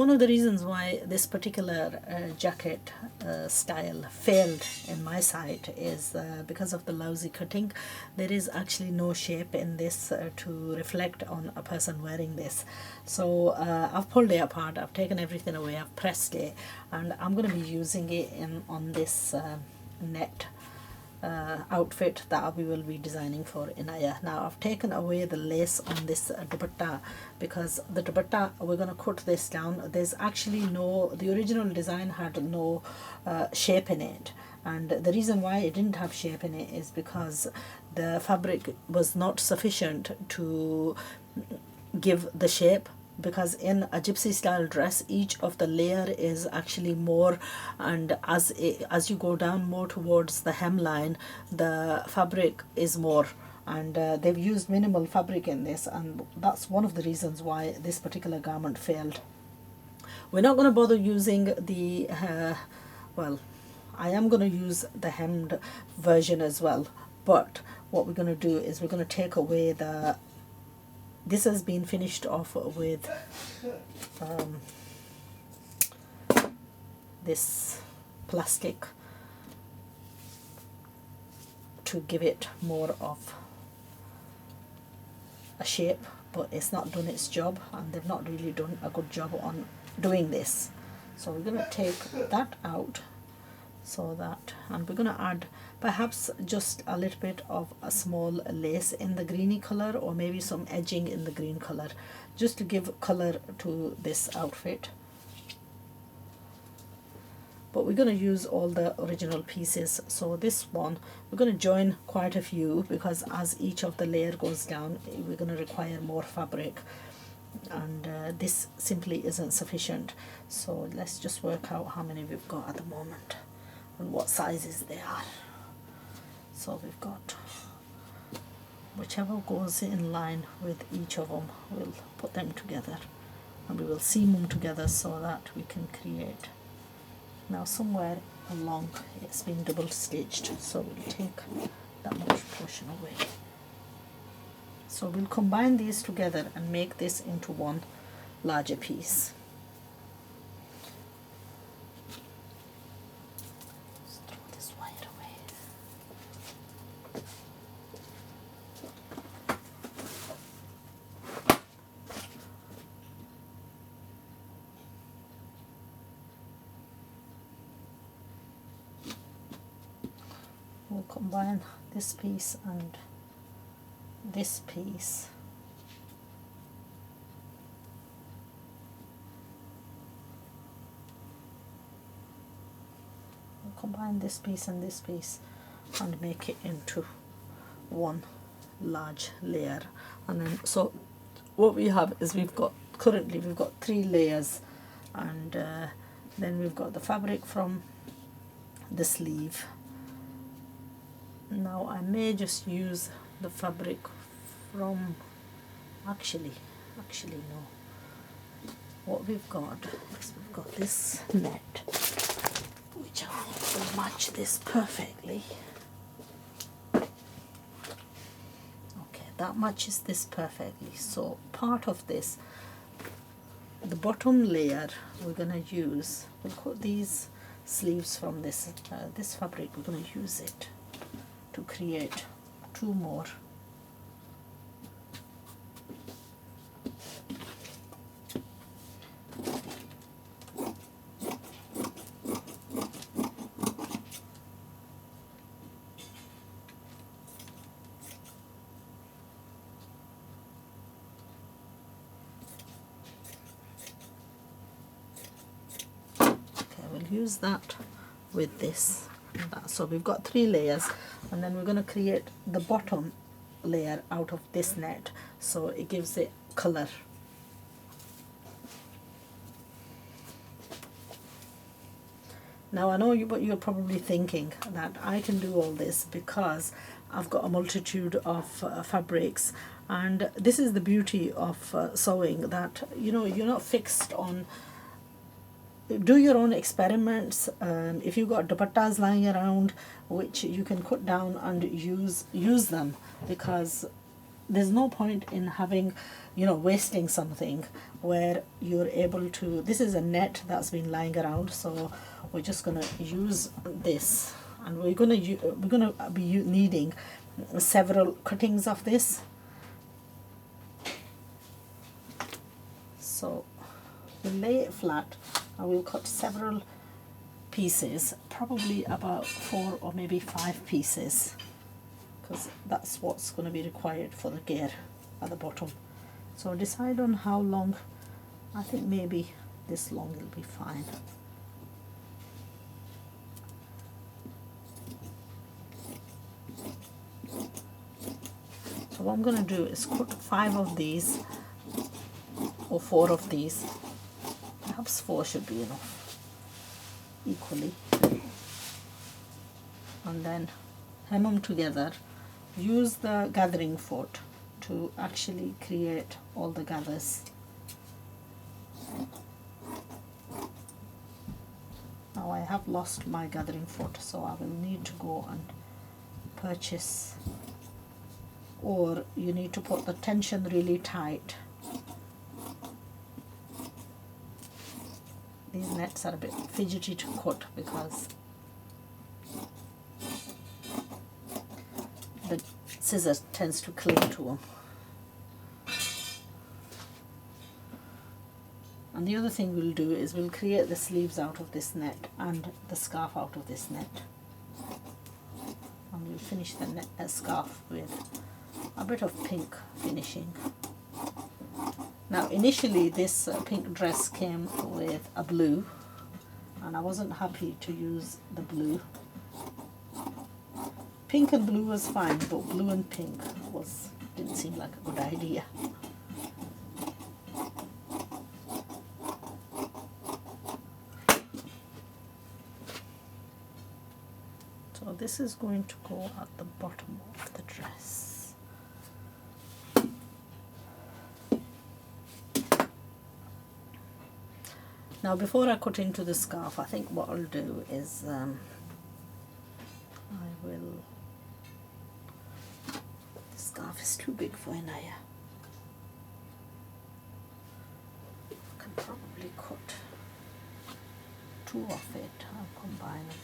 one of the reasons why this particular jacket style failed in my sight is because of the lousy cutting. There is actually no shape in this to reflect on a person wearing this. So I've pulled it apart, I've taken everything away, I've pressed it, and I'm going to be using it on this net outfit that we will be designing for Inaya. Now I've taken away the lace on this dupatta because the dupatta, we're going to cut this down. There's actually no, the original design had no shape in it, and the reason why it didn't have shape in it is because the fabric was not sufficient to give the shape, because in a gypsy style dress each of the layer is actually more, and as you go down more towards the hemline the fabric is more, and they've used minimal fabric in this, and that's one of the reasons why this particular garment failed. We're not going to bother using the well, I am going to use the hemmed version as well, but what we're going to do is we're going to take away the, this has been finished off with this plastic to give it more of a shape, but it's not done its job, and they've not really done a good job on doing this. So we're going to take that out, so that, and we're going to add perhaps just a little bit of a small lace in the greeny color, or maybe some edging in the green color, just to give color to this outfit. But we're going to use all the original pieces. So this one we're going to join quite a few, because as each of the layer goes down we're going to require more fabric, and this simply isn't sufficient. So let's just work out how many we've got at the moment and what sizes they are. So we've got, whichever goes in line with each of them, we'll put them together and we will seam them together so that we can create. Now somewhere along it's been double stitched, so we'll take that much portion away. So we'll combine these together and make this into one larger piece. We'll combine this piece and this piece. We'll combine this piece and this piece and make it into one large layer. And then, so what we have is currently we've got 3 layers, and then we've got the fabric from the sleeve. Now I may just use the fabric from, actually no, what we've got is we've got this net which I think will match this perfectly. Okay, that matches this perfectly. So part of this, the bottom layer we're going to use, we'll cut these sleeves from this this fabric, we're going to use it to create 2 more. Okay, we'll use that with this. So we've got 3 layers, and then we're going to create the bottom layer out of this net, so it gives it color. Now I know you're probably thinking that I can do all this because I've got a multitude of fabrics, and this is the beauty of sewing, that you're not fixed on. Do your own experiments. If you've got dupattas lying around which you can cut down and use them, because there's no point in having, you know, wasting something where you're able to. This is a net that's been lying around, so we're just gonna use this, and we're gonna be needing several cuttings of this. So we'll lay it flat and we'll cut several pieces, probably about 4 or maybe 5 pieces, because that's what's going to be required for the gear at the bottom. So decide on how long. I think maybe this long will be fine. So what I'm going to do is cut 5 of these or 4 of these. Perhaps 4 should be enough, equally, and then hem them together. Use the gathering foot to actually create all the gathers. Now I have lost my gathering foot, so I will need to go and purchase, or you need to put the tension really tight. These nets are a bit fidgety to cut because the scissors tends to cling to them. And the other thing we'll do is we'll create the sleeves out of this net and the scarf out of this net. And we'll finish the scarf with a bit of pink finishing. Now initially this pink dress came with a blue, and I wasn't happy to use the blue. Pink and blue was fine, but blue and pink didn't seem like a good idea. So this is going to go at the bottom of the dress. Now before I cut into the scarf, I think what I'll do is the scarf is too big for Inaya. I can probably cut 2 of it and combine them.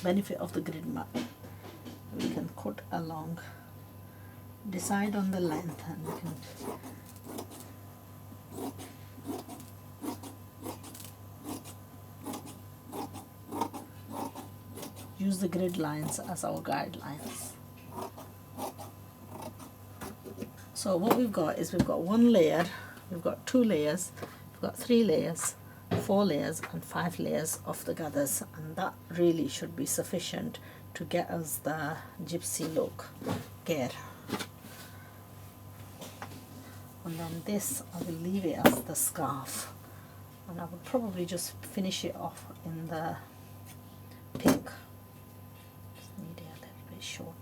Benefit of the grid mat, we can cut along, decide on the length, and we can use the grid lines as our guidelines. So what we've got is we've got 1 layer, we've got 2 layers, we've got 3 layers, 4 layers and 5 layers of the gathers, and that really should be sufficient to get us the gypsy look gear. And then this I will leave it as the scarf, and I would probably just finish it off in the pink. Just need it a little bit shortening.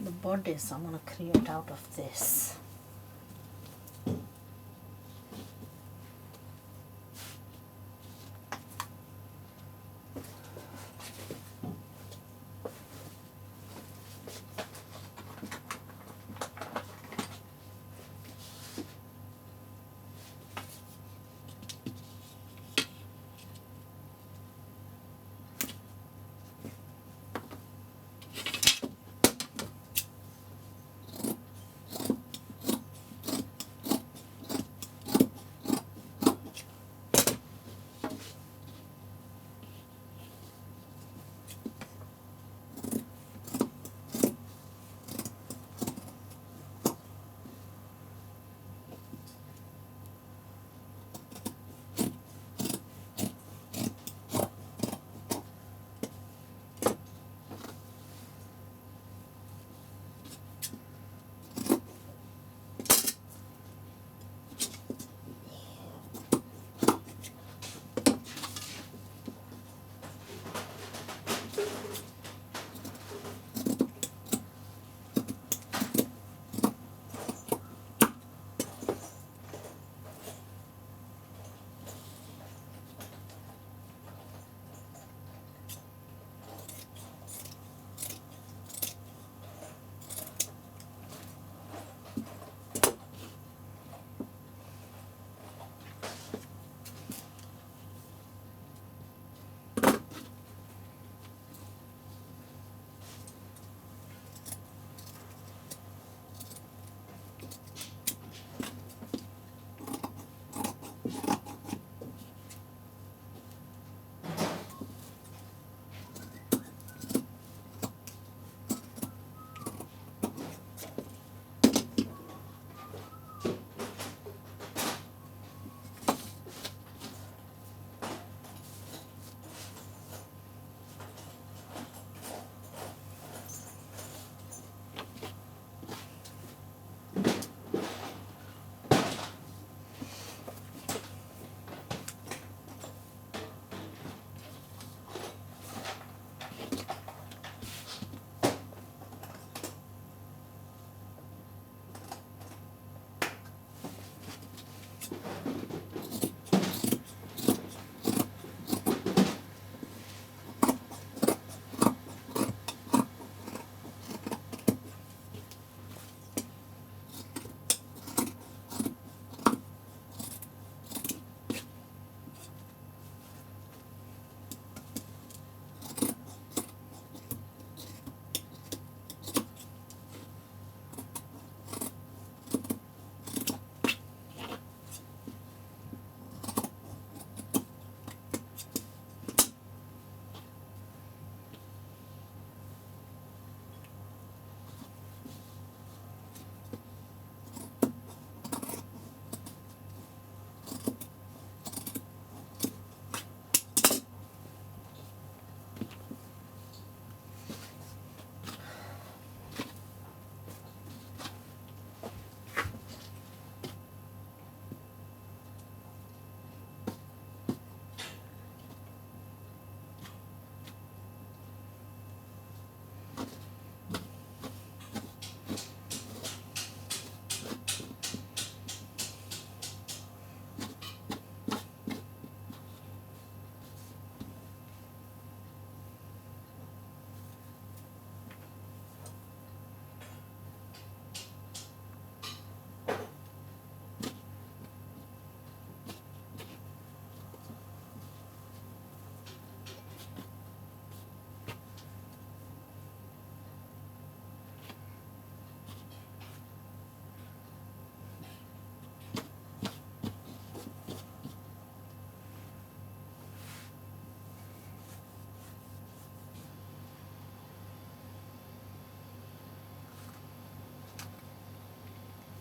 The bodice I'm going to create out of this.